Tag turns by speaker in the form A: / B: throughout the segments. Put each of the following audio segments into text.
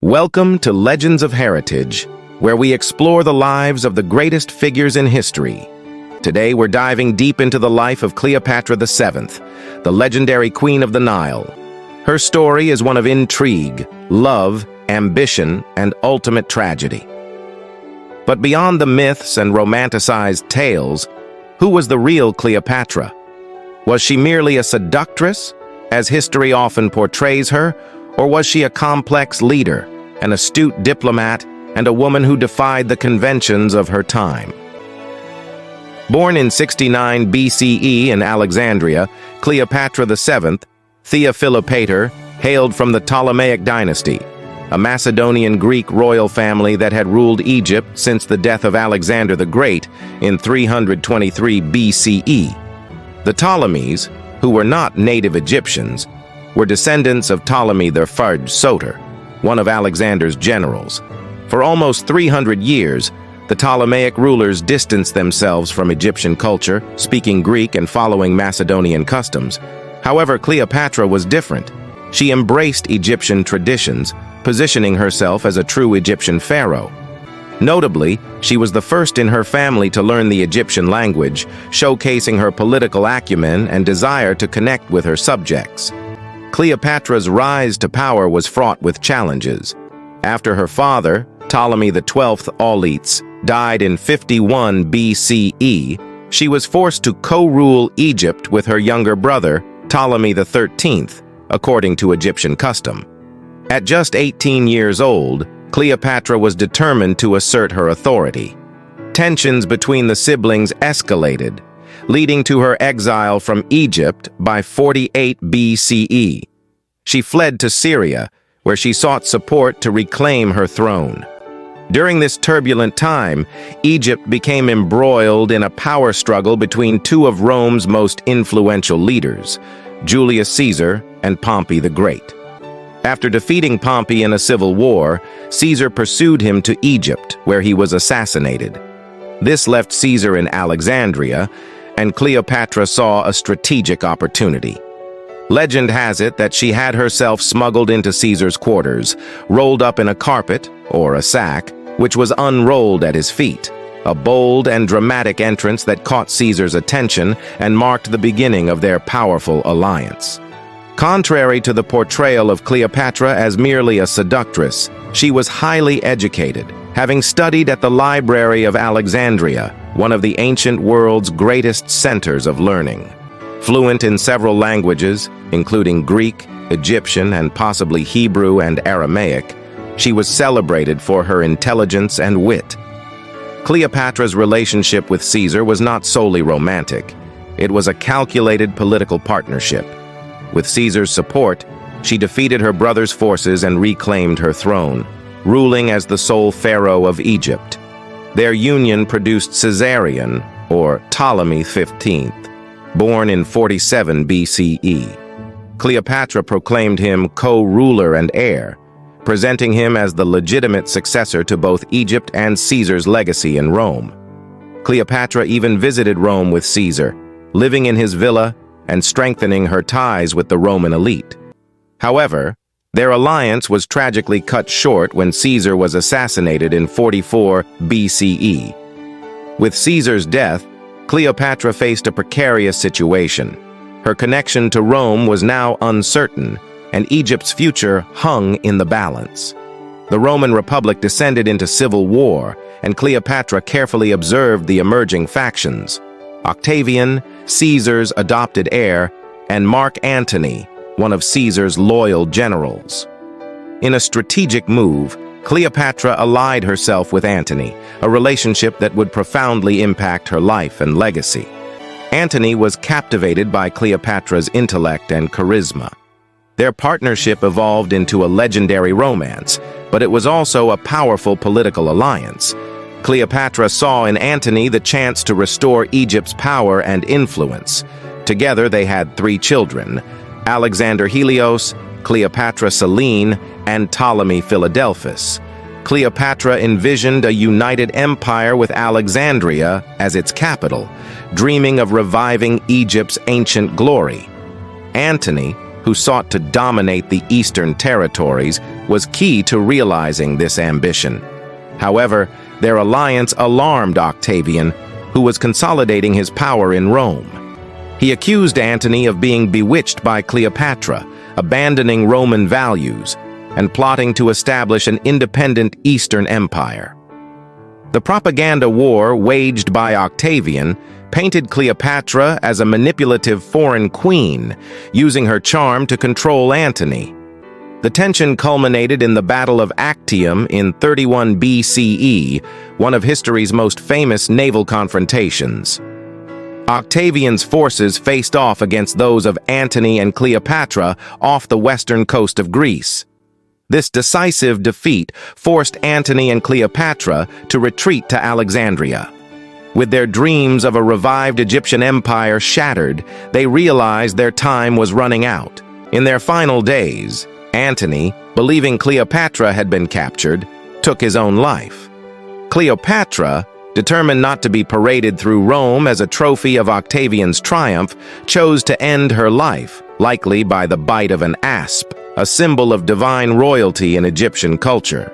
A: Welcome to Legends of Heritage, where we explore the lives of the greatest figures in history. Today we're diving deep into the life of Cleopatra VII, the legendary queen of the Nile. Her story is one of intrigue, love, ambition, and ultimate tragedy. But beyond the myths and romanticized tales, who was the real Cleopatra? Was she merely a seductress, as history often portrays her, or was she a complex leader, an astute diplomat, and a woman who defied the conventions of her time? Born in 69 BCE in Alexandria, Cleopatra VII, Philopator, hailed from the Ptolemaic dynasty, a Macedonian Greek royal family that had ruled Egypt since the death of Alexander the Great in 323 BCE. The Ptolemies, who were not native Egyptians, were descendants of Ptolemy the Third Soter, one of Alexander's generals. For almost 300 years, the Ptolemaic rulers distanced themselves from Egyptian culture, speaking Greek and following Macedonian customs. However, Cleopatra was different. She embraced Egyptian traditions, positioning herself as a true Egyptian pharaoh. Notably, she was the first in her family to learn the Egyptian language, showcasing her political acumen and desire to connect with her subjects. Cleopatra's rise to power was fraught with challenges. After her father, Ptolemy XII Auletes, died in 51 BCE, she was forced to co-rule Egypt with her younger brother, Ptolemy XIII, according to Egyptian custom. At just 18 years old, Cleopatra was determined to assert her authority. Tensions between the siblings escalated, leading to her exile from Egypt by 48 BCE. She fled to Syria, where she sought support to reclaim her throne. During this turbulent time, Egypt became embroiled in a power struggle between two of Rome's most influential leaders, Julius Caesar and Pompey the Great. After defeating Pompey in a civil war, Caesar pursued him to Egypt, where he was assassinated. This left Caesar in Alexandria, and Cleopatra saw a strategic opportunity. Legend has it that she had herself smuggled into Caesar's quarters, rolled up in a carpet, or a sack, which was unrolled at his feet, a bold and dramatic entrance that caught Caesar's attention and marked the beginning of their powerful alliance. Contrary to the portrayal of Cleopatra as merely a seductress, she was highly educated, having studied at the Library of Alexandria, one of the ancient world's greatest centers of learning. Fluent in several languages, including Greek, Egyptian, and possibly Hebrew and Aramaic, she was celebrated for her intelligence and wit. Cleopatra's relationship with Caesar was not solely romantic. It was a calculated political partnership. With Caesar's support, she defeated her brother's forces and reclaimed her throne, ruling as the sole pharaoh of Egypt. Their union produced Caesarion, or Ptolemy XV, born in 47 BCE. Cleopatra proclaimed him co-ruler and heir, presenting him as the legitimate successor to both Egypt and Caesar's legacy in Rome. Cleopatra even visited Rome with Caesar, living in his villa and strengthening her ties with the Roman elite. However, their alliance was tragically cut short when Caesar was assassinated in 44 BCE. With Caesar's death, Cleopatra faced a precarious situation. Her connection to Rome was now uncertain, and Egypt's future hung in the balance. The Roman Republic descended into civil war, and Cleopatra carefully observed the emerging factions: Octavian, Caesar's adopted heir, and Mark Antony, one of Caesar's loyal generals. In a strategic move, Cleopatra allied herself with Antony, a relationship that would profoundly impact her life and legacy. Antony was captivated by Cleopatra's intellect and charisma. Their partnership evolved into a legendary romance, but it was also a powerful political alliance. Cleopatra saw in Antony the chance to restore Egypt's power and influence. Together they had 3 children: Alexander Helios, Cleopatra Selene, and Ptolemy Philadelphus. Cleopatra envisioned a united empire with Alexandria as its capital, dreaming of reviving Egypt's ancient glory. Antony, who sought to dominate the eastern territories, was key to realizing this ambition. However, their alliance alarmed Octavian, who was consolidating his power in Rome. He accused Antony of being bewitched by Cleopatra, abandoning Roman values, and plotting to establish an independent Eastern empire. The propaganda war waged by Octavian painted Cleopatra as a manipulative foreign queen, using her charm to control Antony. The tension culminated in the Battle of Actium in 31 BCE, one of history's most famous naval confrontations. Octavian's forces faced off against those of Antony and Cleopatra off the western coast of Greece. This decisive defeat forced Antony and Cleopatra to retreat to Alexandria. With their dreams of a revived Egyptian empire shattered, they realized their time was running out. In their final days, Antony, believing Cleopatra had been captured, took his own life. Cleopatra, determined not to be paraded through Rome as a trophy of Octavian's triumph, chose to end her life, likely by the bite of an asp, a symbol of divine royalty in Egyptian culture.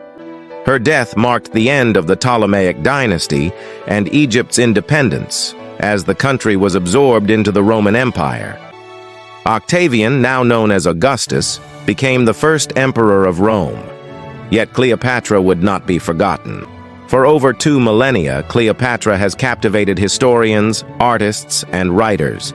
A: Her death marked the end of the Ptolemaic dynasty and Egypt's independence, as the country was absorbed into the Roman Empire. Octavian, now known as Augustus, became the first emperor of Rome. Yet Cleopatra would not be forgotten. For over 2 millennia, Cleopatra has captivated historians, artists, and writers.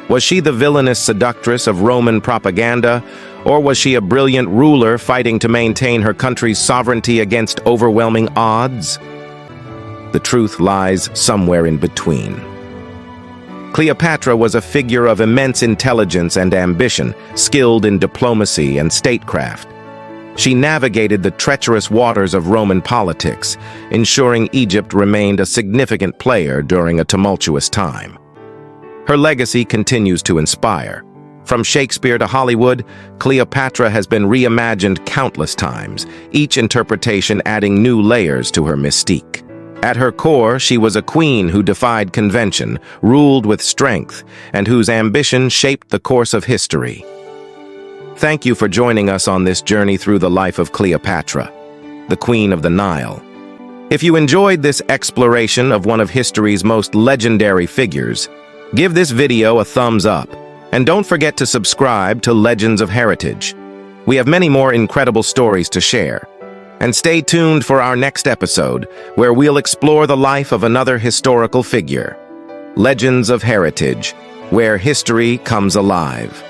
A: Was she the villainous seductress of Roman propaganda, or was she a brilliant ruler fighting to maintain her country's sovereignty against overwhelming odds? The truth lies somewhere in between. Cleopatra was a figure of immense intelligence and ambition, skilled in diplomacy and statecraft. She navigated the treacherous waters of Roman politics, ensuring Egypt remained a significant player during a tumultuous time. Her legacy continues to inspire. From Shakespeare to Hollywood, Cleopatra has been reimagined countless times, each interpretation adding new layers to her mystique. At her core, she was a queen who defied convention, ruled with strength, and whose ambition shaped the course of history. Thank you for joining us on this journey through the life of Cleopatra, the Queen of the Nile. If you enjoyed this exploration of one of history's most legendary figures, give this video a thumbs up, and don't forget to subscribe to Legends of Heritage. We have many more incredible stories to share. And stay tuned for our next episode, where we'll explore the life of another historical figure. Legends of Heritage, where history comes alive.